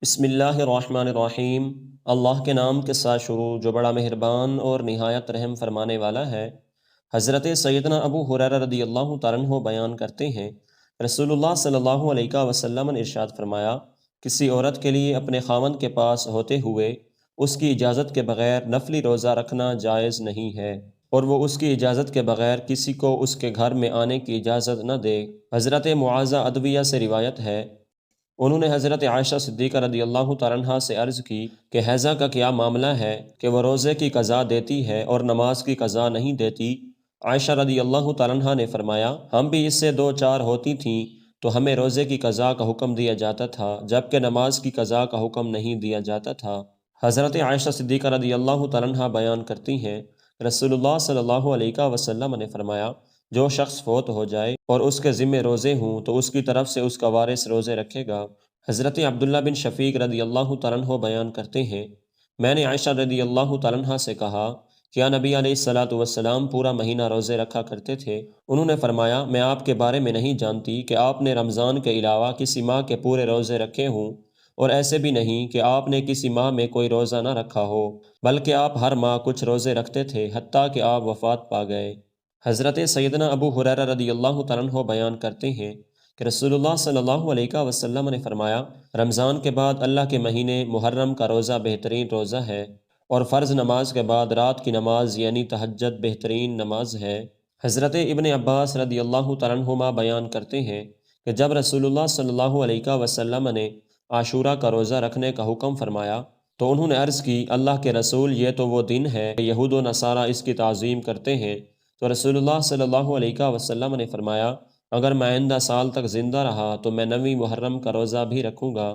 بسم اللہ الرحمن الرحیم۔ اللہ کے نام کے ساتھ شروع جو بڑا مہربان اور نہایت رحم فرمانے والا ہے۔ حضرت سیدنا ابو ہریرہ رضی اللہ تعالیٰ عنہ بیان کرتے ہیں، رسول اللہ صلی اللہ علیہ وسلم نے ارشاد فرمایا، کسی عورت کے لیے اپنے خاوند کے پاس ہوتے ہوئے اس کی اجازت کے بغیر نفلی روزہ رکھنا جائز نہیں ہے، اور وہ اس کی اجازت کے بغیر کسی کو اس کے گھر میں آنے کی اجازت نہ دے۔ حضرت معاذہ ادویہ سے روایت ہے، انہوں نے حضرت عائشہ صدیقہ رضی اللہ تعالیٰ عنہا سے عرض کی کہ حیضہ کا کیا معاملہ ہے کہ وہ روزے کی قضا دیتی ہے اور نماز کی قضا نہیں دیتی؟ عائشہ رضی اللہ تعالیٰ عنہا نے فرمایا، ہم بھی اس سے دو چار ہوتی تھیں تو ہمیں روزے کی قضا کا حکم دیا جاتا تھا، جبکہ نماز کی قضا کا حکم نہیں دیا جاتا تھا۔ حضرت عائشہ صدیقہ رضی اللہ تعالیٰ عنہا بیان کرتی ہیں، رسول اللہ صلی اللہ علیہ وسلم نے فرمایا، جو شخص فوت ہو جائے اور اس کے ذمے روزے ہوں تو اس کی طرف سے اس کا وارث روزے رکھے گا۔ حضرت عبداللہ بن شفیق رضی اللہ تعالیٰ عنہ بیان کرتے ہیں، میں نے عائشہ رضی اللہ تعالیٰ عنہ سے کہا، کیا نبی علیہ الصلاۃ والسلام پورا مہینہ روزے رکھا کرتے تھے؟ انہوں نے فرمایا، میں آپ کے بارے میں نہیں جانتی کہ آپ نے رمضان کے علاوہ کسی ماہ کے پورے روزے رکھے ہوں، اور ایسے بھی نہیں کہ آپ نے کسی ماہ میں کوئی روزہ نہ رکھا ہو، بلکہ آپ ہر ماہ کچھ روزے رکھتے تھے حتیٰ کہ آپ وفات پا گئے۔ حضرت سیدنا ابو ہریرہ رضی اللہ تعالیٰ عنہ بیان کرتے ہیں کہ رسول اللہ صلی اللہ علیہ وسلم نے فرمایا، رمضان کے بعد اللہ کے مہینے محرم کا روزہ بہترین روزہ ہے، اور فرض نماز کے بعد رات کی نماز یعنی تہجد بہترین نماز ہے۔ حضرت ابن عباس رضی اللہ تعالیٰ عنہما بیان کرتے ہیں کہ جب رسول اللہ صلی اللہ علیہ وسلم نے عاشورہ کا روزہ رکھنے کا حکم فرمایا تو انہوں نے عرض کی، اللہ کے رسول، یہ تو وہ دن ہے کہ یہود و نصارہ اس کی تعظیم کرتے ہیں۔ تو رسول اللہ صلی اللہ علیہ وسلم نے فرمایا، اگر میں آئندہ سال تک زندہ رہا تو میں 9 محرم کا روزہ بھی رکھوں گا۔